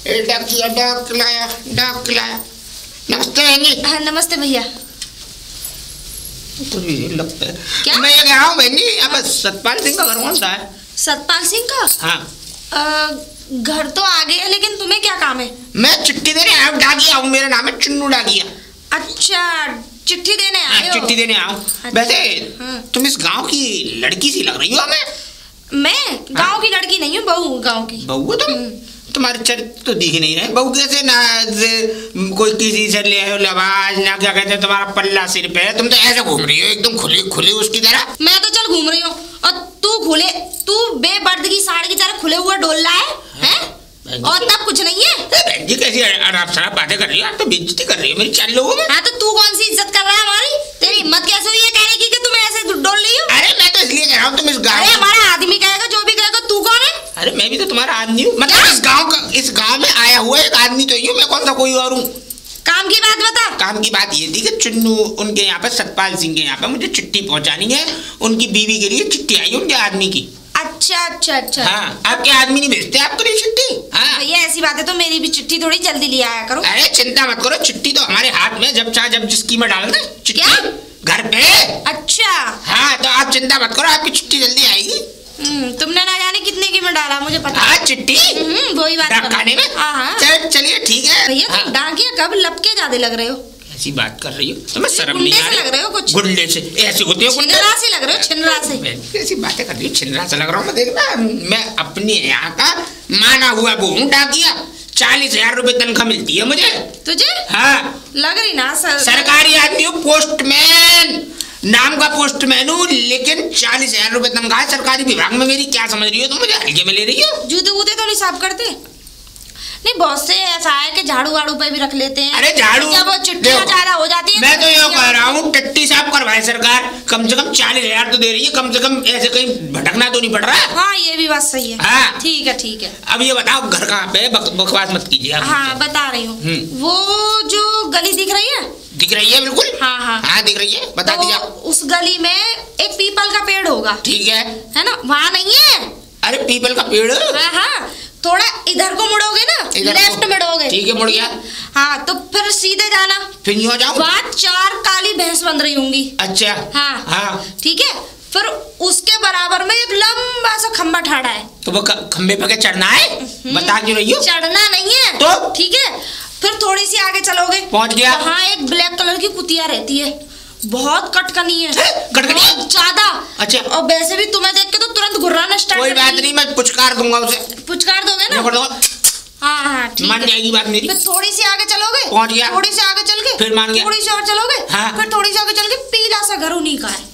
डाक लाया। नमस्ते बहन जी। हाँ नमस्ते भैया। कुछ भी लगता है क्या? मैं ये कह रहा हूँ बहन जी, यहाँ पर सतपाल सिंह का घर कौन सा है? सतपाल सिंह का? हाँ घर तो आगे है, लेकिन तुम्हें क्या काम है? मैं चिट्ठी देने आया हूँ, डाकिया हूँ, मेरा नाम है चुन्नू डाकिया। अच्छा, चिट्ठी देने आए हो? चिट्ठी देने आया हूँ। अच्छा, वैसे हाँ। तुम इस गांव की लड़की सी लग रही हो हमें। मैं गांव की लड़की नहीं हूँ, बहू गांव की। बहू हो तुम? तुम्हारे चरित्र तो दिख नहीं रहे। बहू कैसे ना कोई किसी से ले हो लबाज ना, क्या कहते हैं, तुम्हारा पल्ला सिर पे है, तुम तो ऐसे घूम रही हो एकदम खुली खुली उसकी तरह। मैं तो चल घूम रही हूँ और तू बेपर्द की साड़ी की तरह खुले हुए डोल रहा है? और तब कुछ नहीं है? बहन जी कैसी आराम शराब बातें कर रही हो, आप तो बेइज्जती कर रही हो मेरी 4 लोगों में। हाँ तो तू कौन सी इज्जत कर रहा है हमारी? तेरी हिम्मत कैसे हुई है कहने की कि तुम ऐसे डोल रही हो? अरे मैं तो इसलिए कह रहा हूँ तुम इस गाँव। अरे हमारा आदमी कहेगा जो भी कहेगा, तू कौन है? अरे मैं भी तो तुम्हारा आदमी हूँ, मतलब इस गांव में आया हुआ एक आदमी तो ही हूँ, मैं कौन सा कोई और हूँ। काम की बात बता। काम की बात ये थी कि चुन्नू उनके यहाँ पे, सतपाल सिंह के यहाँ पे मुझे चिट्ठी पहुँचानी है, उनकी बीवी के लिए चिट्ठी आई है उनके आदमी की। अच्छा। हाँ, आपके आदमी नहीं भेजते आपको नहीं चिट्ठी? हाँ भैया ऐसी बात है तो मेरी भी चिट्ठी थोड़ी जल्दी ले आया करो। अरे चिंता मत करो, चिट्ठी तो हमारे हाथ में, जब चाहे जब जिसकी में डाल दे चिट्ठी। क्या? घर पे। अच्छा हाँ तो आप चिंता मत करो, आपकी चिट्ठी जल्दी आएगी। तुमने ना जाने कितने की में डाला मुझे पता। हाँ चिट्ठी वही बात खाने में। हाँ चलिए ठीक है भैया। तुम डाकिया कब लपके ज्यादा लग रहे हो? ऐसी बात कर रही हो तुम्हें शर्म नहीं आ रही? लग रहे हो कुछ गुंडे से ऐसे होते हो, छिनरा से लग रहे हो, छिनरा से। कैसी बातें कर रही हो? छिनरा से लग रहा हूँ मैं? देखना मैं अपने यहाँ का माना हुआ वो हूँ डाकिया। 40,000 रुपए तनख्वाह मिलती है मुझे। तुझे? हाँ लग रही ना सरकारी आदमी हूँ, पोस्टमैन नाम का पोस्टमैन हूँ, लेकिन 40,000 रुपए तनख्वाह है सरकारी विभाग में मेरी। क्या समझ रही हो तुम मुझे? हल्के में ले रही हो? जूते वूते तो नहीं साफ करते? नहीं, बहुत से ऐसा है कि झाड़ू वाड़ू पे भी रख लेते हैं। अरे झाड़ू जब वो चिट्ठियां ज्यादा हो जाती है। मैं तो ये कह रहा हूँ टट्टी साफ करवाए सरकार, कम से कम 40,000 तो दे रही है, कम से कम ऐसे कहीं भटकना तो नहीं पड़ रहा। हाँ ये भी बात सही है। हाँ ठीक है। अब ये बताओ घर कहाँ पे? बकवास मत कीजिए आप। हाँ बता रही हूँ। वो जो गली दिख रही है? दिख रही है बिल्कुल। हाँ दिख रही है, बता दिया। उस गली में एक पीपल का पेड़ होगा। ठीक है ना? वहाँ नहीं है? अरे पीपल का पेड़? हाँ थोड़ा इधर को मुड़ोगे ना, लेफ्ट मुड़ोगे। ठीक है मुड़ गया। हाँ तो फिर सीधे जाना। फिर यूँ जाऊँ? वहाँ 4 काली भैंस बंध रही होंगी। अच्छा हाँ ठीक है। फिर उसके बराबर में एक लंबा सा खम्बा ठाड़ा है। तो वो खम्बे पे चढ़ना है? बता क्यों रही हो? चढ़ना नहीं है तो ठीक है। फिर थोड़ी सी आगे चलोगे, पहुंच गया। हाँ एक ब्लैक कलर की कुतिया रहती है, बहुत कटकनी है, बहुत ज्यादा। अच्छा। और वैसे भी तुम्हें देख के तो तुरंत घुर्राना स्टार्ट। कोई बात नहीं, मैं पुचकार दूंगा उसे। पुचकार दोगे ना? हाँ ठीक मान जाएगी बात मेरी। फिर थोड़ी सी आगे चलोगे, पहुंच गया। थोड़ी सी आगे चल के फिर मान गया। थोड़ी सी और चलोगे, फिर थोड़ी सी आगे चल के पीला सा घर उन्हीं का है।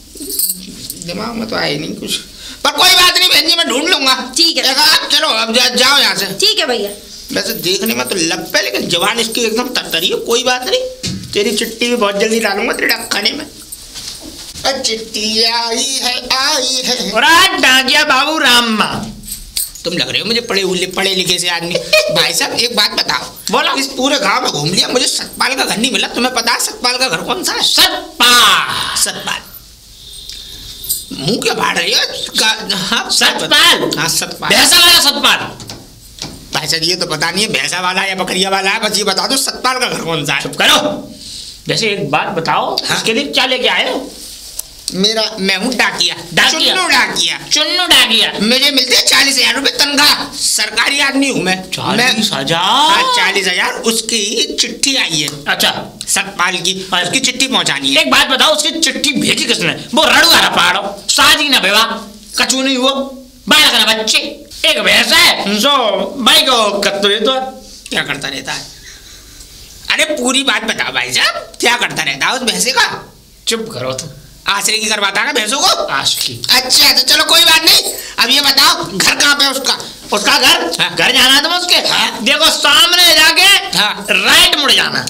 दिमाग में तो आए नहीं कुछ, पर कोई बात नहीं बहन जी, मैं ढूंढ लूंगा। ठीक है चलो अब जाओ यहाँ से। ठीक है भैया। वैसे देखने में तो लग पे, लेकिन जवान इसकी एकदम तरतरी है। कोई बात नहीं, तेरी चिट्ठी भी बहुत जल्दी डालूंगा तेरे डाकखाने में। चिट्ठी आई है और आज डाकिया बाबू रामा। तुम लग रहे हो मुझे पढ़े लिखे से आदमी। भाई साहब एक बात बताओ, बोलो। इस पूरे गांव में घूम लिया, मुझे सतपाल का घर नहीं मिला। तुम्हें पता है सतपाल का घर कौन सा है? सतपाल मुंह क्या फाड़ रही है? सतपाल। हाँ सतपाल, भैंसा वाला सतपाल। भाई साहब ये तो पता नहीं है भैंसा वाला या बकरिया वाला है, बस ये बता दो सतपाल का घर कौन सा है। चुप करो। जैसे एक बात बताओ, इसके लिए क्या लेके आए हो? मैं हूँ डाकिया, चुन्नू डाकिया। मुझे मिलते हैं 40,000 रुपए तनख्वाह, सरकारी आदमी हूँ मैं। 40,000? 40,000 उसकी चिट्ठी आई है। अच्छा सतपाल की, उसकी चिट्ठी पहुँचानी है। एक बात बताओ, उसकी चिट्ठी भेजी किसने? वो रड़ुआ पाड़ो, शादी ना बेवा, कचू नहीं हुआ, बालक ना बच्चे, एक भैंसा है जो भाई को कत्तो तो क्या करता रहता है? अरे पूरी बात बताओ भाई साहब, क्या करता रहता है उस भैंसे का? चुप करो तुम। आश्रय की करवाता है ना भैंसों को? आश्रय। अच्छा तो चलो कोई बात नहीं। अब ये बताओ घर कहाँ पे उसका? उसका घर? घर जाना है तुम उसके? देखो सामने जाके राइट मुड़ जाना।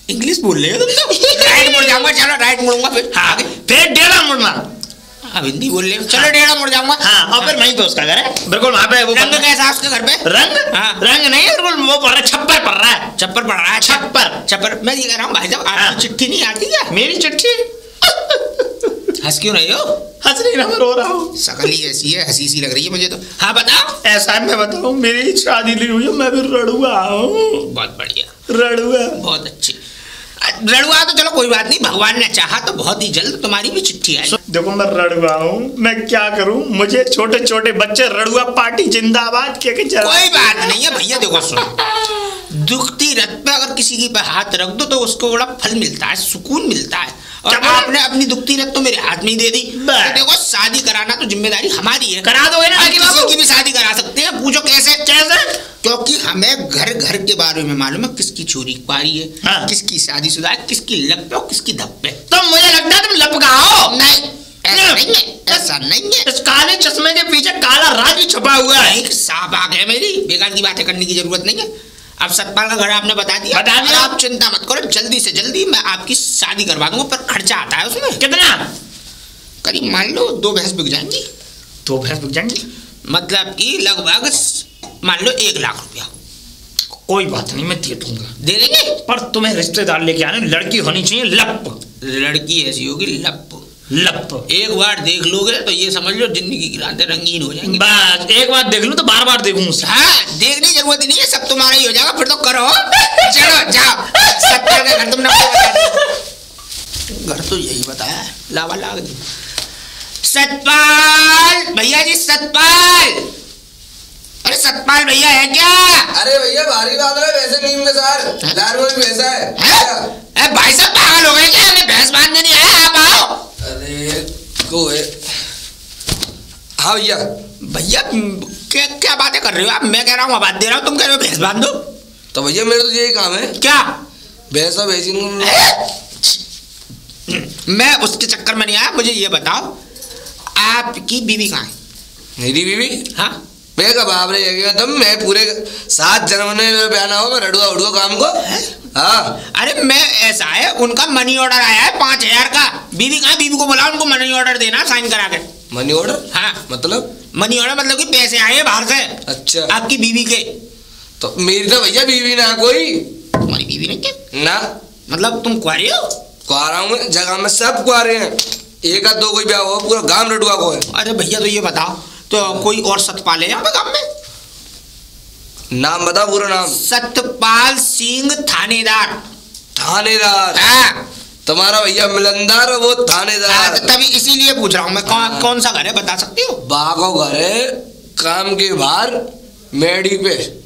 इंग्लिश बोल रहे हो तुम तो? राइट मुड़ जाऊंगा, चलो राइट मुड़ूंगा। फिर टेढ़ा मुड़ना। अब हिंदी बोल रहे हो, चलो टेढ़ा मुड़ जाऊंगा। और फिर वहीं पे उसका घर है, बिल्कुल वहाँ पे। वो रंग कैसा है उसके घर पे? रंग नहीं है, बिल्कुल वो पड़ रहा है, छप्पर पड़ रहा है। छप्पर पड़ रहा है? छप्पर। मैं ये कह रहा हूँ भाई साहब आपकी चिट्ठी नहीं आती क्या? मेरी चिट्ठी? हंस क्यों रहे हो? हंस नहीं ना, मैं रो रहा हूँ। शकल ही ऐसी है, हंसी सी लग रही है मुझे तो। हाँ बताओ। ऐसा है, मैं बताऊँ, मेरी शादी नहीं हुई है, मैं भी रड़ुआ हूँ। बहुत बढ़िया, रड़ुआ, बहुत अच्छी। रड़ुआ तो चलो कोई बात नहीं, भगवान ने चाहा तो बहुत ही जल्द तुम्हारी भी चिट्ठी आई। देखो मैं रड़ुआ हूँ, मैं क्या करूँ, मुझे छोटे छोटे बच्चे रड़ुआ पार्टी जिंदाबाद कह के चला। कोई बात नहीं है भैया, देखो सुनो, दुखती रथ पे अगर किसी की पे हाथ रख दो तो उसको बड़ा फल मिलता है, सुकून मिलता है। और आपने अपनी दुखती रथ तो मेरे हाथ में ही दे दी। तो देखो शादी कराना तो जिम्मेदारी हमारी है। करा दोगे ना? किसी की भी शादी करा सकते हैं। पूछो कैसे? कैसे? क्योंकि हमें घर घर के बारे में मालूम है, किसकी चोरी पारी है, हाँ। किसकी शादीशुदा है, किसकी लप पे और किसकी धप पे। तो मुझे लगता है तुम लपकाओ। नहीं ऐसा नहीं है, ऐसा नहीं है। इस काले चश्मे के पीछे काला राज छुपा हुआ है। एक साफ आंख है मेरी, बेकार की बातें करने की जरूरत नहीं है। अब सतपाल का घर आपने बता दिया। आप चिंता मत करो, जल्दी से जल्दी मैं आपकी शादी करवा दूंगा। पर खर्चा आता है उसमें। कितना? करीब मान लो 2 भैंस बिक जाएंगी। 2 भैंस बिक जाएंगी मतलब कि लगभग मान लो 1 लाख रुपया। कोई बात नहीं, मैं दे दूंगा। दे देंगे? पर तुम्हें रिश्तेदार लेके आने, लड़की होनी चाहिए लप। लड़की ऐसी होगी लप। लप एक बार देख लोगे तो ये समझ लो जिंदगी की रातें रंगीन हो जाएंगी। बस एक बार देख लूं तो बार बार देखूं उसे। हाँ, देखने की जरूरत नहीं है, सब तुम्हारा ही हो जाएगा। फिर तो करो, चलो जाओ। सतपाल का घर तुमने घर तो यही बताया, लावा लाग दी। सतपाल भैया जी, सतपाल, अरे सतपाल भैया है क्या? अरे भैया भारी बात है, वैसे नीम के साथ लार में भी वैसा है। भाई साहब पागल हो गए क्या? हमें भैंस बांधने नहीं आया, आप आओ। अरे को है। हाँ भैया। भैया क्या क्या बातें कर रहे हो आप? मैं कह रहा हूँ आवाज दे रहा हूँ, तुम कह रहे हो भैंस बांध दो। तो भैया मेरा तो यही काम है। क्या? भैंसा भेजी। मैं उसके चक्कर में नहीं आया। मुझे ये बताओ, आपकी बीवी कहाँ है? मेरी बीवी? हाँ, मैं कब आप रहे तुम? मैं पूरे 7 जन्म में मेरा बयान हो, मैं रड़ुआ उड़ुआ काम को। हाँ। अरे मैं ऐसा है, उनका मनी ऑर्डर आया है 5000 का। बीवी कहाँ? बीवी को बुलाओ, उनको मनी ऑर्डर देना साइन करा के। Money order? हाँ। मतलब? मनी ऑर्डर मतलब कि पैसे आए हैं बाहर से। अच्छा। आपकी बीवी के? तो मेरी तो भैया बीवी ना कोई। तुम्हारी बीवी नहीं क्या? ना। मतलब तुम कुंवारी हो? कुआरा हूँ, जगह में सब कुआरे हैं। 1 या 2 कोई ब्याह हो, पूरा गांव रड़ुआ को है। अरे भैया तो ये बताओ, तो कोई और सतपाल है यहाँ पे गाँव में? नाम बता, पूरा नाम। सतपाल सिंह थानेदार। थानेदार? हाँ। तुम्हारा भैया मिलनदार, वो थानेदार। तभी इसीलिए पूछ रहा हूँ मैं। कौन सा घर है बता सकती हो? बागो घर है, काम के बाहर, मेड़ी पे।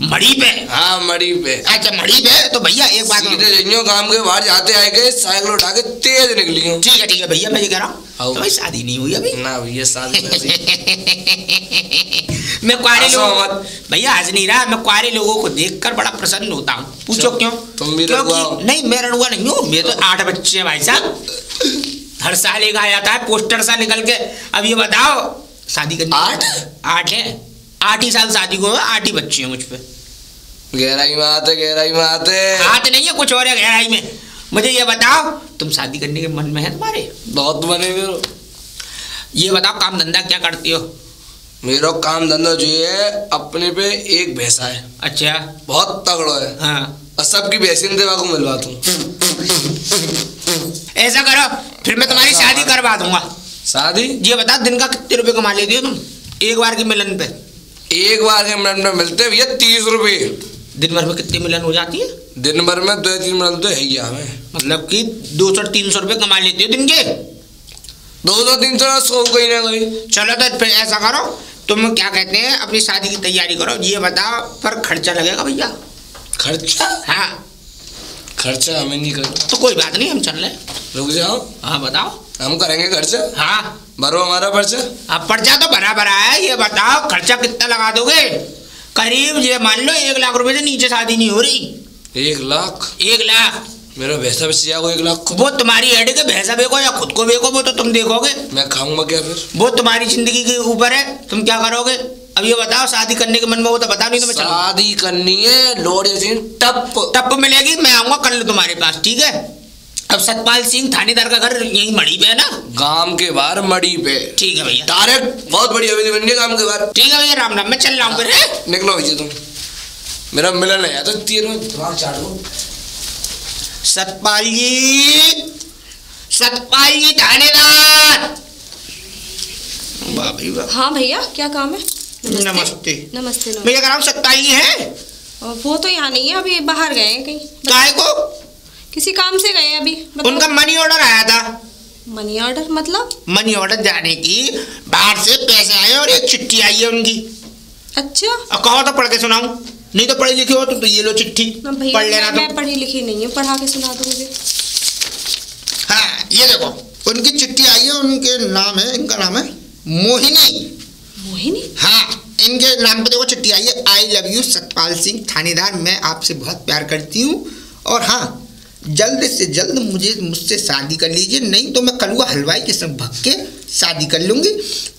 मड़ी पे? हाँ मड़ी पे। अच्छा मड़ी पे। तो भैया एक बात, सीधे जइयो, काम के बाहर जाते आए गए, साइकिल उठा के तेज निकली हूँ। ठीक है भैया, मैं ये कह रहा हूँ तो भाई शादी नहीं हुई अभी? ना भैया शादी मैं कुआरे लोगों, भैया हंस नहीं रहा, मैं कुआरे लोगों को देखकर बड़ा प्रसन्न होता हूँ। पूछो क्यों? तुम भी क्योंकि नहीं, मैं रड़ुआ नहीं हूँ। मेरे तो 8 बच्चे हैं भाई साहब। हर साल एक आ जाता है पोस्टर सा निकल के। अब ये बताओ, शादी करनी? 8 है। 8 ही साल शादी को, 8 ही बच्चे हैं मुझ पे। गहराई में आते, गहराई में आते। हाथ नहीं है, कुछ और है गहराई में। मुझे ये बताओ, तुम शादी करने के मन में है तुम्हारे? बहुत बने मेरे। ये बताओ, काम धंधा क्या करती हो? मेरा काम धंधा जो है, अपने पे एक भैंसा है। अच्छा। बहुत तगड़ा है। हाँ। और सबकी भैंसिन देवा को मिलवाता हूँ। ऐसा करो, फिर मैं तुम्हारी शादी करवा दूंगा। शादी? ये बताओ, दिन का कितने रुपए कमा लेती हो तुम एक बार के मिलन पे? एक बार के मिलन में मिलते भैया 30 रुपए। दिन भर में कितनी मिलन हो जाती है? दिन भर में 2-3 मिलन तो है ही हमें। मतलब कि 200-300 रुपए कमा लेती हो दिन के? 200-300 100 कहीं ना कहीं। चलो तो फिर ऐसा करो, तुम क्या कहते हैं, अपनी शादी की तैयारी करो। ये बताओ, पर खर्चा लगेगा भैया? खर्चा? हाँ। खर्चा हमें नहीं करना। तो कोई बात नहीं, हम चल रहे। रुक जाओ। हाँ बताओ। हम करेंगे खर्चा। हाँ भरो हमारा पर्चा। अब पर्चा तो भरा भरा है। ये बताओ खर्चा कितना लगा दोगे? करीब ये मान लो 1 लाख रुपए से नीचे शादी नहीं हो रही। 1 लाख? 1 लाख? मेरा भैंसा बच जाएगा 1 लाख को। वो तुम्हारी हेड के भैंसा बेको या खुद को बेको, वो तो तुम देखोगे। मैं खाऊंगा क्या फिर? वो तुम्हारी जिंदगी के ऊपर है, तुम क्या करोगे। अब ये बताओ, शादी करने के मन में वो तो बता नहीं तो मैं चलूं। शादी करनी है, लोड़े सिंह टप मिलेगी, मैं आऊंगा कल तुम्हारे पास, ठीक है? अब सतपाल सिंह थानेदार का घर यही मड़ी पे है ना? गांव के बाहर मड़ी पे। ठीक है भैया। डायरेक्ट बहुत बड़ी हवेली बन गई गांव के बाहर। ठीक है भैया, राम राम, मैं चल रहा हूँ फिर। निकलो भैया तुम, मेरा मिलन है तो तीर में दिमाग चाट दो। सतपाल जी, सतपाल जी थानेदार। वाह भाई वाह। हाँ भैया, क्या काम है? नमस्ते। नमस्ते नमस्ते। भैया का नाम सतपाल जी है? वो तो यहाँ नहीं है, अभी बाहर गए हैं कहीं। काहे को? किसी काम से गए हैं अभी। उनका मनी ऑर्डर आया था। मनी ऑर्डर मतलब? मनी ऑर्डर जाने की, बाहर से पैसे आए और एक चिट्ठी आई है उनकी। अच्छा। अब कहो तो पढ़ के सुनाऊं? नहीं तो पढ़ी लिखी हो तो ये लो चिट्ठी पढ़ लेना। मैं पढ़ी लिखी नहीं हूँ, पढ़ा के सुना दो मुझे। हाँ ये देखो, उनकी चिट्ठी आई है। उनके नाम है, इनका नाम है मोहिनी। मोहिनी? हाँ, इनके नाम पे देखो चिट्ठी आई है। I love you Satpal Singh थानेदार, मैं आपसे बहुत प्यार करती हूँ और हाँ जल्द से जल्द मुझसे शादी कर लीजिए, नहीं तो मैं कलुआ हलवाई के संग भग के शादी कर लूंगी।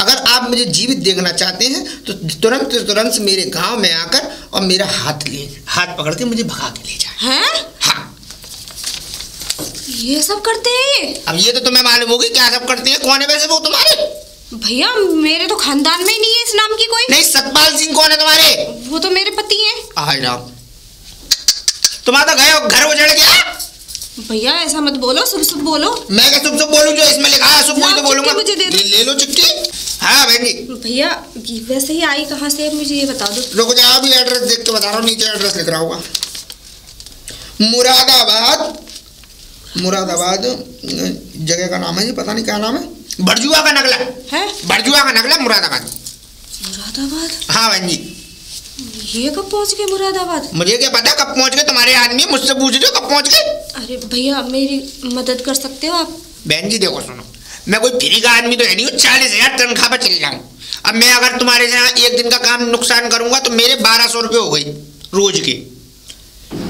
अगर आप मुझे जीवित देखना चाहते हैं तो तुरंत मेरे गांव में आकर और मेरा हाथ पकड़ के मुझे भगा के ले जाए। हैं? हाँ। ये सब करते हैं? अब ये तो तुम्हें मालूम होगी क्या सब करते हैं। कौन है वैसे वो तुम्हारे? भैया मेरे तो खानदान में ही नहीं है इस नाम की कोई। नहीं, सतपाल सिंह कौन है तुम्हारे? वो तो मेरे पति हैं। हाय राम, तुम्हारा घर उजड़ गया। भैया ऐसा मत बोलो, शुभ बोलो। मैं क्या शुभ बोलूं? जो इसमें लिखा है शुभ बोल तो बोलूंगा। मुझे दे दो। ले लो चिट्ठी। हाँ बहन जी। भैया वैसे ही आई कहाँ से मुझे ये बता दो। रुको जाओ, अभी एड्रेस देख के बता रहा हूँ। नीचे एड्रेस लिख रहा होगा, मुरादाबाद जगह का नाम है जी, पता नहीं क्या नाम है। बरजुआ का नगला है। बरजुआ का नगला, मुरादाबाद। हाँ बहन जी। ये कब पहुंच गए मुरादाबाद? मुझे क्या पता कब पहुंच गए, तुम्हारे आदमी मुझसे पूछ रहे हो कब पहुंच गए। अरे भैया मेरी मदद कर सकते हो आप? बहन जी देखो सुनो, मैं कोई फ्री का आदमी तो है नहीं हूँ। 40,000 तनख्वाह पर चल जाऊँ। अब मैं अगर तुम्हारे यहाँ एक दिन का काम नुकसान करूंगा तो मेरे 1200 रुपये हो गई रोज के,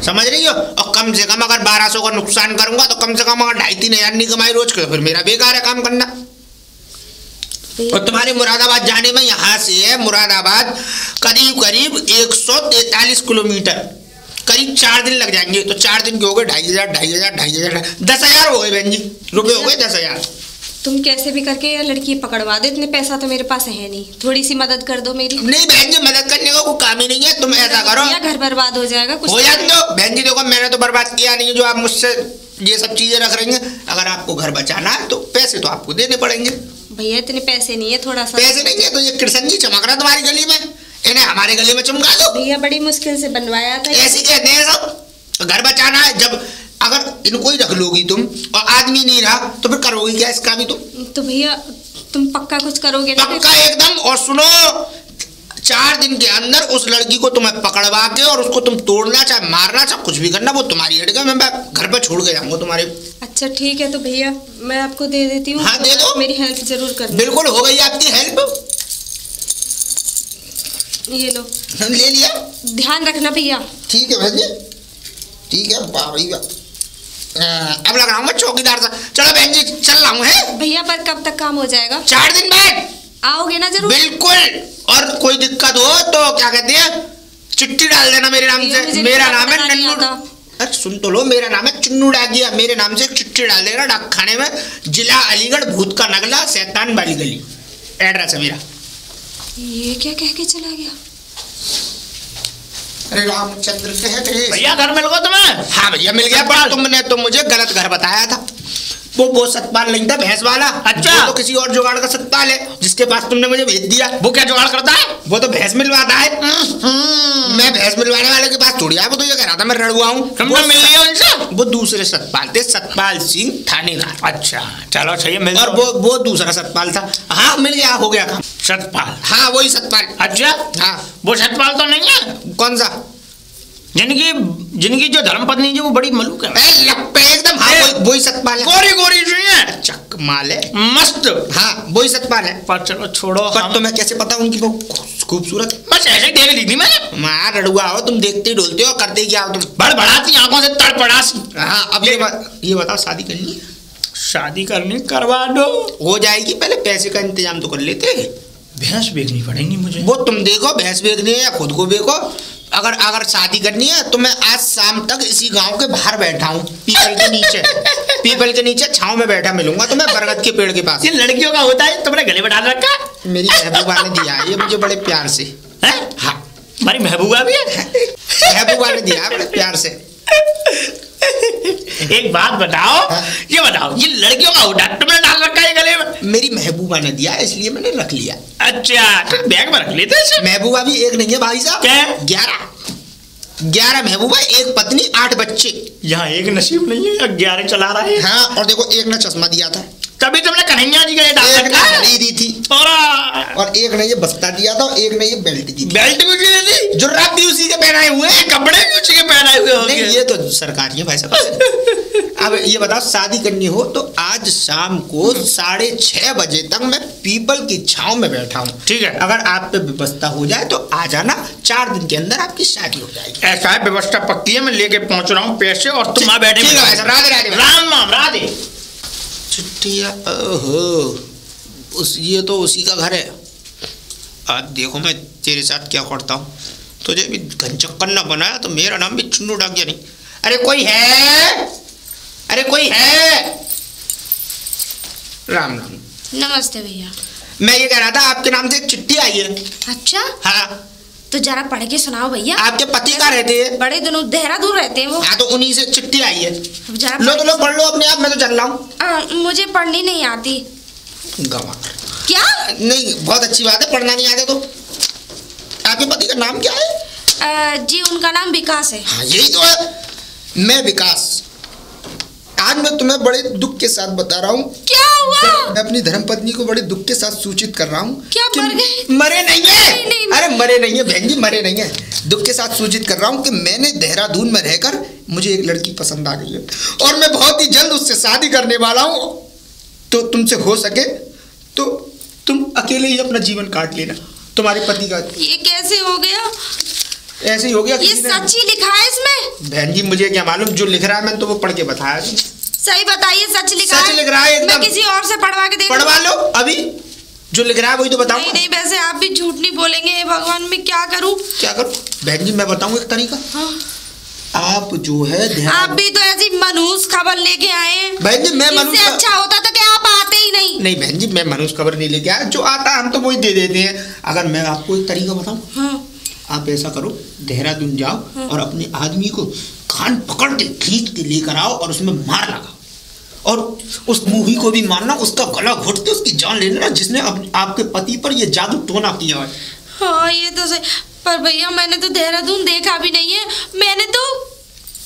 समझ रही हो। और कम से कम अगर 1200 का नुकसान करूंगा तो कम से कम अगर 2,500-3 हज़ार नहीं कमाई रोज के, फिर मेरा बेकार है काम करना। और तुम्हारे मुरादाबाद जाने में यहाँ से है मुरादाबाद करीब 143 किलोमीटर, करीब 4 दिन लग जाएंगे। तो 4 दिन के हो गए 2,500 10,000 हो गए बहन जी, रुपये हो गए 10,000। तुम कैसे भी करके ये लड़की पकड़वा दो, इतने पैसा तो मेरे पास है नहीं, थोड़ी सी मदद कर दो मेरी। नहीं बहन जी, मदद करने का कोई काम ही नहीं है। तुम ऐसा करो, घर बर्बाद हो जाएगा। कुछ हो जाने दो बहन जी। देखो मैंने तो बर्बाद किया नहीं, जो आप मुझसे ये सब चीजें रख रही हैं। अगर आपको घर बचाना है तो पैसे तो आपको देने पड़ेंगे। भैया इतने पैसे नहीं है, थोड़ा सा पैसे नहीं है तो ये कृष्ण जी चमक रहा तुम्हारी गली में, इन्हें हमारे गली में चमका दो। भैया बड़ी मुश्किल से बनवाया था। ऐसे कहते हैं सब, घर बचाना है। जब अगर इनको ही रख लोगी तुम और आदमी नहीं रहा तो फिर करोगी क्या इसका भी तुम? तो भैया तुम पक्का कुछ करोगे ना? पक्का एकदम। और सुनो, 4 दिन के अंदर उस लड़की को तुम्हें पकड़वा के और उसको तुम तोड़ना चाहे मारना चाहे कुछ भी करना, वो तुम्हारी लड़का। मैं घर पे छोड़ के जाऊंगा तुम्हारे। अच्छा ठीक है, तो भैया मैं आपको दे देती हूँ। हाँ दे दो, मेरी हेल्प जरूर करना। बिल्कुल हो गई आपकी हेल्प। ये लो, ले लिया। ध्यान रखना भैया। ठीक है भाई, ठीक है। वाह अब लगाऊंगा चौकीदार सा। चलो बहन जी चल रहा हूँ। है भैया पर कब तक काम हो जाएगा? 4 दिन बाद आओगे ना? जरूर। बिल्कुल। और कोई दिक्कत हो तो क्या कहते हैं, चिट्ठी डाल देना मेरे नाम से। मेरा नाम है नन्नू। अरे सुन तो लो, मेरा नाम है चुन्नू डागिया। मेरे नाम से चिट्ठी डाल देना डाकखाने में, जिला अलीगढ़, भूत का नगला, शैतान वाली गली, एड्रेस है मेरा। ये क्या कह के चला गया? अरे रामचंद्र भैया घर मिल गया तुम्हें? हाँ भैया मिल गया, पर तुमने तो मुझे गलत घर बताया था। वो सतपाल नहीं था, भैंस वाला। अच्छा। वो तो किसी और जुगाड़ का सतपाल है जिसके पास तुमने मुझे भेज दिया। वो क्या जुगाड़ करता है? वो तो भैंस मिलवाता है। मैं भैंस मिलवाने वाले के पास थोड़ी आया। वो तो ये कह रहा था मैं रड़ुआ हूँ। तुमने मिल लिया उनसे? वो दूसरे सतपाल थे, सतपाल सिंह थानेदार। अच्छा चलो सही मिल। और वो दूसरा सतपाल था। हाँ मिल गया, हो गया काम। सतपाल? हाँ वही सतपाल। अच्छा हाँ। वो सतपाल तो नहीं है? कौन सा? जिनकी जो धर्मपत्नी है वो बड़ी मलूक है एकदम। हाँ वही सतपाल है। गोरी गोरी सी है, चक माल है, मस्त। हाँ वही सतपाल है। पर चलो छोड़ो। पर तुम्हें कैसे पता उनकी वो खूबसूरत? बस ऐसे ही देख ली थी मैंने। माँ रड़ुआ हो तुम, देखते ही डोलते हो, करते क्या हो तुम? बड़बड़ाती आंखों से तड़पड़ासी। हाँ अब ये बताओ, शादी करनी है? शादी करनी करवा दो, हो जाएगी। पहले पैसे का इंतजाम तो कर लेते। भैंस बेचनी पड़ेगी मुझे। वो तुम देखो, भैंस बेचनी है या खुद को बेचो। अगर शादी करनी है तो मैं आज शाम तक इसी गांव के बाहर बैठा हूँ, पीपल के नीचे छांव में बैठा मिलूंगा तुम्हें, बरगद के पेड़ के पास। ये लड़कियों का होता है, तुमने गले में डाल रखा है। मेरी महबूबा ने दिया है ये मुझे बड़े प्यार से। है? हाँ हमारी महबूबा भी है। महबूबा ने दिया बड़े प्यार से। एक बात बताओ, ये बताओ, ये लड़कियों का हुडा तुमने डाल रखा है गले में? मेरी महबूबा ने दिया इसलिए मैंने रख लिया। अच्छा, तो बैग में रख लेते इसे। महबूबा भी एक नहीं है भाई साहब, क्या? 11 महबूबा, एक पत्नी, 8 बच्चे। यहाँ एक नसीब नहीं है या 11 चला रहा है। हाँ, और देखो एक ने चश्मा दिया था, तभी तुमने कन्हैया जी का ये डाल एक ने रखा है। घड़ी दी थी, और एक ने ये बस्ता दिया था, और एक ने ये बेल्ट दी थी। बेल्ट भी उसी ने दी, जुर्राब भी उसी के पहनाए हुए हैं, कपड़े भी उसी के पहनाए हुए नहीं होंगे। ये तो सरकारी है भाई साहब। अब ये बताओ, शादी करनी हो तो आज शाम को 6:30 बजे तक मैं पीपल की छांव में बैठा हूँ। ठीक है, अगर आप पे व्यवस्था हो जाए तो आ जाना, 4 दिन के अंदर आपकी शादी हो जाएगी। ऐसा है, व्यवस्था पक्की है, मैं लेके पहुंच रहा हूँ पैसे, और तुम वहाँ बैठे। ठीक है भाई साहब, राधे राधे। राम राम, राधे। चिट्ठिया, ओहो, ये तो उसी का घर है। आज देखो मैं तेरे साथ क्या करता हूँ, तुझे भी घनचक्कर न बनाया तो मेरा नाम भी चुन्नू डाकिया नहीं। अरे कोई है, अरे कोई है? राम राम। नमस्ते भैया। मैं ये कह रहा था आपके नाम से एक चिट्ठी आई है। अच्छा, हाँ, तो जरा पढ़ के सुनाओ भैया। आपके पति का रहते हैं? बड़े दिनों देहरादून रहते हैं वो। हाँ, तो उन्हीं से चिट्ठी आई है। अब जरा लो तो लो, पढ़ लो अपने आप, मैं तो चल रहा हूँ। मुझे पढ़नी नहीं आती। गंवार। क्या? नहीं, बहुत अच्छी बात है, पढ़ना नहीं आता तो। आपके पति का नाम क्या है? जी उनका नाम विकास है। हाँ, यही तो है, मैं विकास। आज मैं तुम्हें बड़े दुख के साथ बता रहा हूँ। क्या हुआ? मैं अपनी धर्मपत्नी को बड़े दुख के साथ सूचित कर रहा हूँ। क्या मर गए? मरे नहीं है। नहीं, अरे मरे नहीं है बहन जी, मरे नहीं है। दुख के साथ सूचित कर रहा हूँ कि मैंने देहरादून में रहकर मुझे एक लड़की पसंद आ गई है, और मैं बहुत ही जल्द उससे शादी करने वाला हूँ। तो तुमसे हो सके तो तुम अकेले ही अपना जीवन काट लेना, तुम्हारे पति का। ये कैसे हो गया? ऐसे ही हो गया। ये सच्ची लिखा है इसमें? बहन जी मुझे क्या मालूम, जो लिख रहा है मैंने तो वो पढ़ के बताया। सही बताइए, सच लिखा है? सच लिख रहा है एकदम। मैं किसी और से पढ़वा के देखूं? पढ़वा लो, अभी जो लिख रहा है वही तो बताऊं। नहीं नहीं, वैसे आप भी झूठ नहीं बोलेंगे। भगवान, मैं क्या करूं? क्या करूं बहन जी, मैं बताऊं एक तरीका। हाँ। आप जो है आप भी तो ऐसी मनहूस खबर लेके आए हैं। बहन जी, मैं मनहूस इससे अच्छा होता था कि आप आते ही नहीं। नहीं बहन जी, मैं मनहूस खबर नहीं लेके आया, जो आता है हम तो वही दे देते हैं। अगर मैं आपको एक तरीका बताऊं, हाँ। आप ऐसा करो, देहरादून जाओ और अपने आदमी को कान पकड़ के खींच के लेकर आओ और उसमें मार लगाओ, और उस मुही को भी मारना, उसका गला घोट के उसकी जान ले लेना, जिसने आपके पति पर ये जादू टोना किया है। हाँ, ये तो सही। पर भैया, मैंने तो देहरादून देखा भी नहीं है। मैंने तो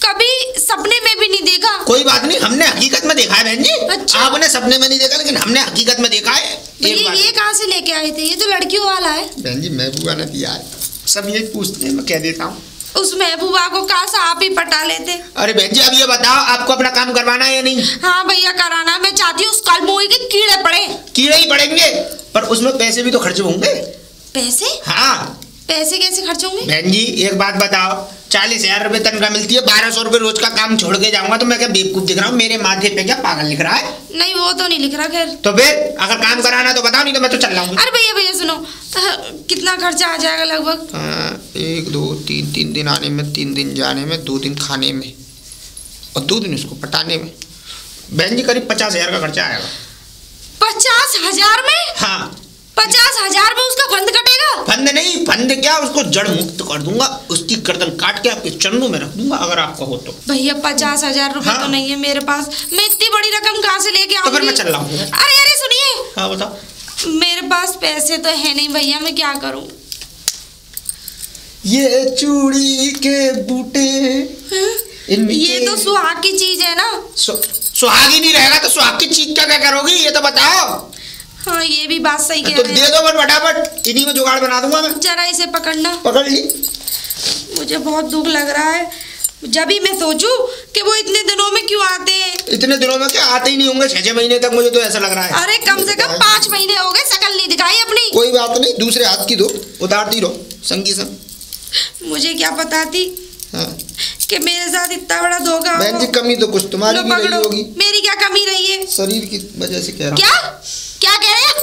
कभी सपने में भी नहीं देखा। कोई बात नहीं, हमने हकीकत में देखा है बहन जी। अच्छा। आपने सपने में नहीं देखा, लेकिन हमने हकीकत में देखा है। ये कहाँ से लेके आए थे? ये तो लड़कियों वाला है। बहन जी, महबूबा ने दिया है, सब यही पूछते हैं, मैं कह देता हूँ। उस महबूबा को काश आप ही पटा लेते। अरे बहन जी, अब ये बताओ, आपको अपना काम करवाना है या नहीं? हाँ भैया, कराना। मैं चाहती हूँ उस कलमुही के कीड़े पड़े। कीड़े ही पड़ेंगे, पर उसमें पैसे भी तो खर्च होंगे। पैसे? हाँ। पैसे कैसे खर्च होंगे? बहन जी एक बात बताओ, 40,000 रुपए तनख्वाह मिलती है, 1200 रुपए रोज का काम छोड़ के जाऊंगा तो मैं क्या बेवकूफ दिख रहा हूँ? मेरे माथे पे क्या पागल लिख रहा है? नहीं, वो तो नहीं लिख रहा। खैर, तो फिर अगर काम कराना तो बताओ, नहीं तो मैं तो चल रहा हूँ। अरे भैया भैया सुनो, कितना खर्चा आ जाएगा लगभग? 1 2 3 दिन आने में, 3 दिन जाने में, 2 दिन खाने में, और 2 दिन उसको पटाने में। बहन जी करीब 50,000 का खर्चा आएगा। 50,000 में? हाँ। 50,000 में उसका फंद कटेगा? फंद नहीं, फंद क्या, उसको जड़ मुक्त कर दूंगा, उसकी गर्दन काट के आपके चरणों में रख दूंगा, अगर आपका हो तो। भैया 50,000 रुपए तो नहीं है मेरे पास। मैं इतनी बड़ी रकम कहाँ से लेके आऊंगी? तो फिर मैं चल रहा हूँ। अरे अरे सुनिए। हाँ बताओ। मेरे पास पैसे तो है नहीं भैया, मैं क्या करूँ? ये चूड़ी के बूटे। ये तो सुहाग की चीज है ना? सुहाग ही नहीं रहेगा तो सुहाग की चीज क्या करोगी, ये तो बताओ। हाँ, ये भी बात सही कह तो रहे दे दो फटाफट, इन्हीं में जुगाड़ बना दूंगा मैं। जरा इसे पकड़ना। पकड़ ली। मुझे बहुत दुख लग रहा है, जब ही मैं सोचूं कि वो इतने दिनों में क्यों आते हैं। इतने दिनों में क्या, आते ही नहीं होंगे 6-6 महीने तक, मुझे तो ऐसा लग रहा है। अरे कम से कम 5 महीने हो गए, शकल नहीं दिखाई अपनी। कोई बात नहीं, दूसरे हाथ की दो, उतारती रहो संगी संग। मुझे क्या पता थी कि मेरे साथ इतना बड़ा धोखा। बहन जी कमी तो कुछ तुम्हारी भी रही होगी। मेरी क्या कमी रही है? शरीर की वजह से कह रहा हूँ। क्या कह रहे हैं?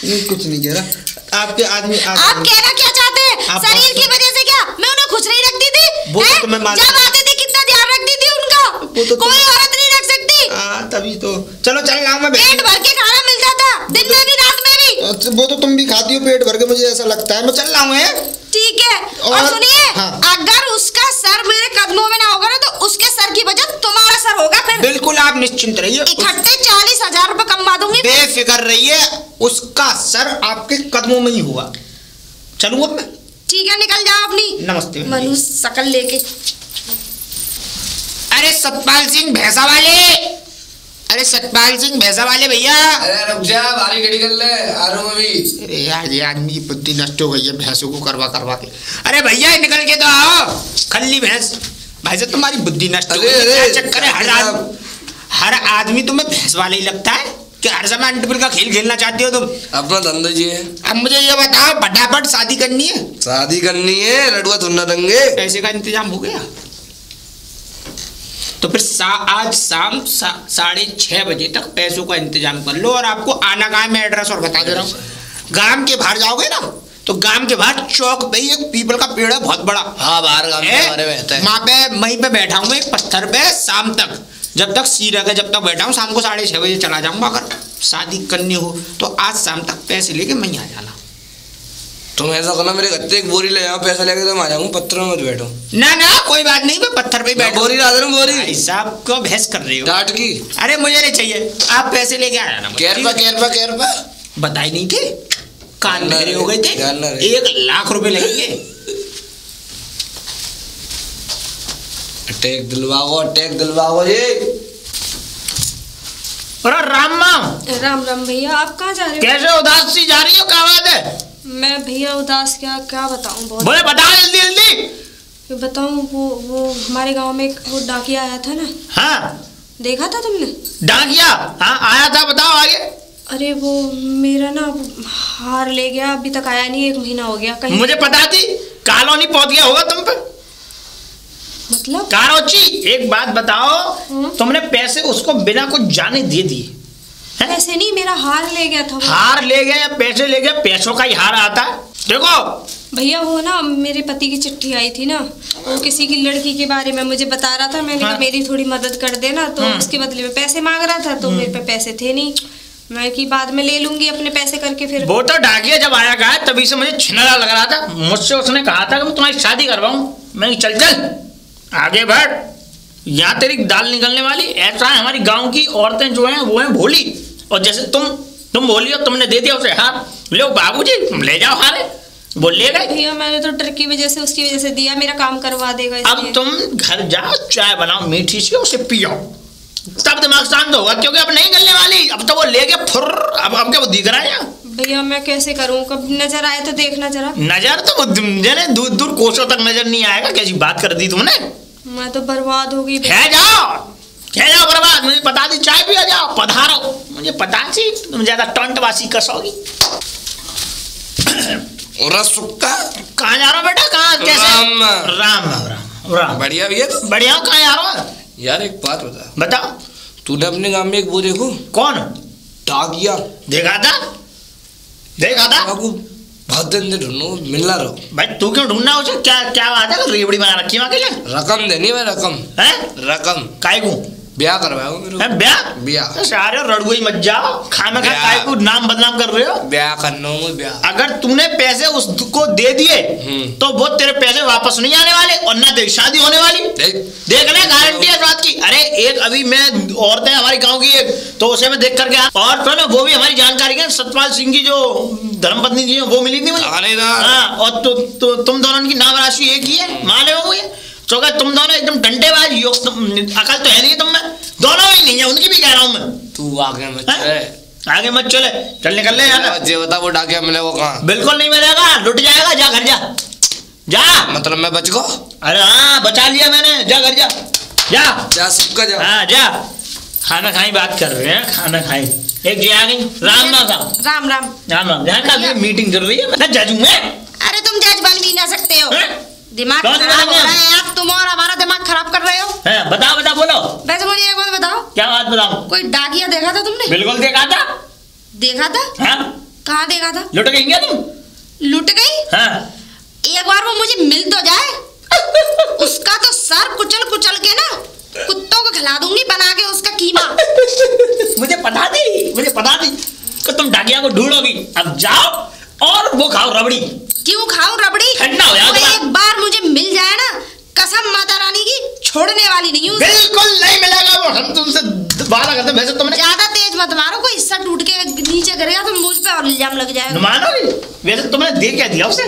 नहीं, कुछ नहीं कह रहा। आपके आदमी आप कहना क्या चाहते हैं? शरीर की वजह से क्या? मैं उन्हें खुश नहीं रखती थी? वो तो तुम्हें मालूम, जब आते थे कितना ध्यान रखती थी उनका। वो तो कोई औरत नहीं रख सकती। तभी तो। चलो चल रहा हूँ मैं। पेट भर के खाना मिल जाता, दिन में भी रात में भी। वो तो तुम भी खाती हो पेट भर के, मुझे ऐसा लगता है। मैं चल रहा हूँ। ठीक है, और सुनिए, अगर उसका सर मेरे कदमों में ना होगा ना, तो उसके सर की वजह तुम्हारा सर होगा फिर। निश्चिंत रहिए। इकट्ठे 40,000 रुपए कमा दूंगी। बेफिक्र रहिए, उसका सर आपके कदमों में ही हुआ। चलूं अब मैं? ठीक है, निकल जाओ अपनी नमस्ते मनुष्य शकल लेके। अरे सतपाल सिंह भैंसा वाले, अरे सतपाल सिंह भैंसा वाले भैया। अरे रुक जा, बारी खड़ी कर ले, आ रहा हूं अभी। अरे यार ये आदमी की बुद्धि नष्ट हो गई है भैंसों को करवा करवा के। अरे भैया निकल के तो आओ, खल्ली भैंस। भाई साहब तुम्हारी बुद्धि नष्ट हो गई है, क्या चक्कर है? हर आदमी तुम्हें भैंस वाले ही लगता है कि हर समय अंडरवियर का खेल खेलना चाहते हो तुम? अपना धंधा जी है। अब मुझे ये बताओ, फटाफट शादी करनी है? शादी करनी है, रडुआ थुन्ना देंगे। पैसे का इंतजाम हो गया? तो फिर आज शाम 6:30 बजे तक पैसों का इंतजाम कर लो। और आपको आना कहाँ है, मैं एड्रेस और बता दे रहा हूँ। गांव के बाहर जाओगे ना, तो गांव के बाहर चौक पे ही एक पीपल का पेड़ है बहुत बड़ा। हाँ, बाहर गांव के बारे में है। वहाँ पे वहीं पे बैठा हूँ एक पत्थर पे, शाम तक जब तक सी रखे जब तक बैठा हूँ, शाम को 6:30 बजे चला जाऊंगा। अगर शादी करनी हो तो आज शाम तक पैसे लेके मैं आ जाना। तुम ऐसा करना, मेरे गत्ते एक बोरी ले आओ, पैसा लेके तो मैं आ जाऊंगा। पत्थरों में बैठो ना ना, कोई बात नहीं, मैं पत्थर पे बैठा। बोरी ला दूं, बोरी। भाई साहब को बहस कर रही हो डांट की। अरे मुझे नहीं चाहिए, आप पैसे लेके आ जाना। केरपा बताए नहीं थे, कान बहरे हो गए थे। 1,00,000 रुपए लगेंगे। टेक दिलवाओ जी। अरे राम राम राम भैया, आप कहाँ जा रहे हो? कैसे उदास सी जा रही हो, क्या बात है? मैं भैया उदास क्या बताऊं, बहुत। बोले बताओ जल्दी जल्दी। बताऊं, वो हमारे गांव में एक वो डाकिया आया था ना। हाँ, देखा था तुमने? डाकिया? हाँ आया था, बताओ आगे। अरे वो मेरा ना हार ले गया, अभी तक आया नहीं, 1 महीना हो गया। कहीं मुझे पता थी, कॉलोनी पहुंच गया होगा तुम पे। मतलब कारोची, एक बात बताओ, तुमने पैसे उसको बिना कुछ जाने दे दिए? ऐसे नहीं, मेरा हार ले गया था वो। हार ले गया या पैसे ले गया? पैसों का ही हार आता है। देखो भैया, वो ना मेरे पति की चिट्ठी आई थी ना, वो किसी की लड़की के बारे में मुझे बता रहा था। मैंने कहा मेरी थोड़ी मदद कर देना, तो उसके बदले में पैसे मांग रहा था। तो मेरे पे पैसे थे नहीं, मैं कि बाद में ले लूंगी अपने पैसे करके। फिर वो तो डाकिया जब आया गया तभी से मुझे छिनरा लग रहा था। मुझसे उसने कहा था कि मैं तुम्हारी शादी करवाऊं। मैं चल आगे बढ़, यहाँ तेरी दाल निकलने वाली। ऐसा है, हमारी गांव की औरतें जो हैं वो हैं भोली। और जैसे तुम बोली हो, तुमने दे दिया उसे हार। लो बाबूजी, तुम ले जाओ हारे। वो ले गए। भैया मैंने तो डर की वजह से, उसकी वजह से दिया, मेरा काम करवा देगा। अब तुम घर जाओ, चाय बनाओ मीठी सी, उसे पियो, तब दिमाग शांत होगा। क्योंकि अब नहीं निकलने वाली, अब तो वो ले गए फुर। अब क्या वो दिख रहा है? भैया मैं कैसे करूं, कब नजर आए तो देखना जरा। नजर तो वो दूर दूर कोसों तक नजर नहीं आएगा। कैसी बात कर दी तुमने? मैं तो बर्बाद हो गई। जाओ बर्बाद। मुझे पता थी, चाय पिया जाओ, पधारो। मुझे पता थी तुम ज्यादा टंटवासी कसोगी। सुक्का कहाँ जा रहा हो बेटा? कहाँ कैसे? राम बढ़िया भैया। तो बढ़िया। कहाँ जा रहा हो यार? एक बात बताओ। तूने अपने गांव में एक वो देखो? कौन? डाकिया। देखा था। बहुत दिन से ढूंढो, मिल ना रहो। भाई तू क्यों ढूंढना उसे? क्या बात है? रेवड़ी बना रखी वहाँ के लिए? रकम देनी है, रकम काय को ब्याह करवाओ मेरे। ब्याह सारे रड़ुई मत जाओ, खाना खा काय को नाम बदनाम कर रहे हो। ब्याह करना हो, ब्याह। अगर तूने पैसे उसको दे दिए तो वो तेरे पैसे वापस नहीं आने वाले, और ना तेरी शादी होने वाली। देख ले, गारंटी है इस बात की। अरे एक अभी मैं औरतें हमारी गांव की एक, तो उसे मैं देख करके और तो ना वो भी हमारी जानकारी है, सतपाल सिंह की जो धर्मपत्नी जी वो मिली थी मुझे। और तुम दोनों की नाम राशि एक ही है, माने हो मुझे। तो तुम दोनों एकदम डंडेबाज हो, अकल तो है नहीं तुम में, दोनों ही नहीं है, उनकी भी कह रहा हूँ मैं। तू आगे मत चले, चल निकल ले यार। ये बता, वो डाकिया मिले वो कहाँ? बिल्कुल नहीं मिलेगा, लुट जाएगा। जा घर जा। मतलब मैं बच गो? अरे हाँ, बचा लिया मैंने। जा घर जा सबका जा। हाँ जा। खाना खाई बात कर रहे हैं, खाना खाई। एक जी आ गई। राम। मीटिंग चल रही है, मैं जज हूँ। अरे तुम जज बन भी ना सकते हो, दिमाग खराब हो रहा है आप। तुम और हमारा दिमाग खराब कर रहे हो। बता बोलो। वैसे मुझे एक बात बताओ। क्या बात बताओ? कोई डाकिया देखा था तुमने? बिल्कुल देखा था। कहाँ देखा था? लुट गई क्या तुम? लुट गई? एक बार वो मुझे मिल तो जाए, उसका तो सर कुचल के ना कुत्तों को खिला दूंगी बना के उसका कीमा। मुझे पता थी कि तुम डाकिया को ढूंढोगी। अब जाओ और वो खाओ रबड़ी। क्यों खाऊं रबड़ी? ठंडा हो जाए। एक बार मुझे मिल जाए ना, कसम माता रानी की, छोड़ने वाली नहीं हूँ। बिल्कुल नहीं मिलेगा हम तुमसे वादा करते, वैसे तुमने ज्यादा तेज मत मारो, कोई हिस्सा टूट के नीचे गिरेगा तो मुझ पे और इल्जाम लग जाएगा। मानोगी? वैसे तुमने दे क्या दिया उसे?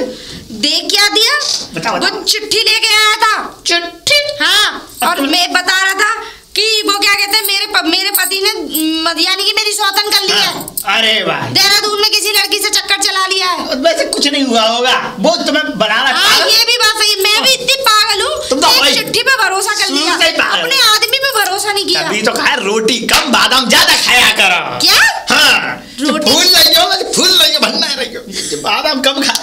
दे क्या दिया? बताओ। वो चिट्ठी लेके आया था। चिट्ठी? हाँ, और मैं बता रहा था कि वो क्या कहते हैं, मेरे पति ने यानी कि मेरी सौतन कर ली है। अरे भाई, देहरादून में किसी लड़की से चक्कर चला लिया है। वैसे कुछ नहीं हुआ होगा, वो तुम्हें बना रहा। हाँ, ये भी बात सही। मैं भी इतनी पागल हूँ, तुम तो एक चिट्ठी पे भरोसा कर लिया, अपने आदमी पे भरोसा नहीं किया। तभी तो खाया, रोटी कम बादाम ज्यादा खाया करो। क्या? हाँ, रोटी फूल नहीं बनना है, बादाम कम खा,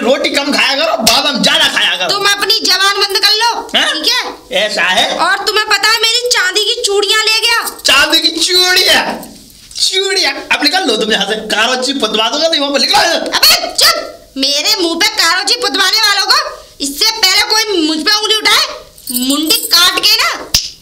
रोटी कम खाया करो, बादाम ज्यादा खाया करो। तुम अपनी जबान बंद कर लो, ठीक है? ऐसा है। और तुम्हें पता है मेरी चांदी की चूड़ियां ले गया। चांदी की चूड़ियां? अब निकल लो तुम यहाँ से, कारोची पुतवा दूंगा तो वहाँ पर निकलो। अबे चुप, मेरे मुंह पे कारोची पुतवाने वालों को इससे पहले कोई मुझ पे उंगली उठाए, मुंडी काट के ना।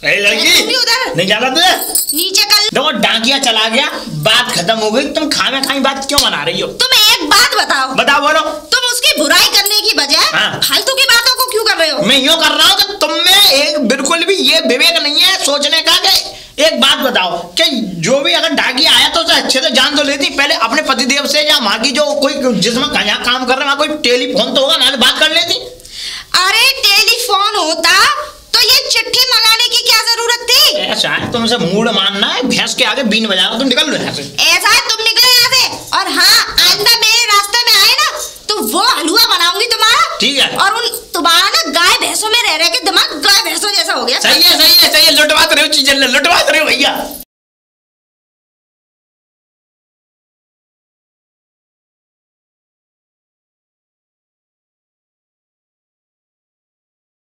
लड़की उधर नहीं जाना तुझे, नीचे कर। देखो डांकिया चला गया, बात खत्म हो गई, तुम खाना खाई बात क्यों बना रही हो? तुम एक बात बताओ। बताओ, बोलो। तुम उसकी बुराई करने की बजाय फालतू की बातों को क्यों कर रहे हो? मैं यूँ कर रहा हूँ कि तुम में एक बिल्कुल भी ये विवेक नहीं है सोचने का कि एक बात बताओ कि जो भी अगर डाकिया आया तो उसे अच्छे से जान तो लेती, पहले अपने पतिदेव से या वहाँ की जो कोई जिसमें यहाँ काम कर रहा है वहाँ कोई टेलीफोन तो होगा ना, बात कर लेती। अरे टेलीफोन होता तो ये चिट्ठी मंगाने की क्या जरूरत थी? ऐसा है, तुमसे मूड मानना है, भैंस के आगे बीन बजाना, तुम निकल लो यहाँ से। ऐसा है, तुम निकले यहाँ से। और हाँ, आइंदा मेरे रास्ते में आए ना तो वो हलवा बनाऊंगी तुम्हारा, ठीक है? और उन तुम्हारा ना गाय भैंसों में रह रह के दिमाग गाय भैंसों जैसा हो गया। सही है, लुटवा तो रही हो चीजें, लुट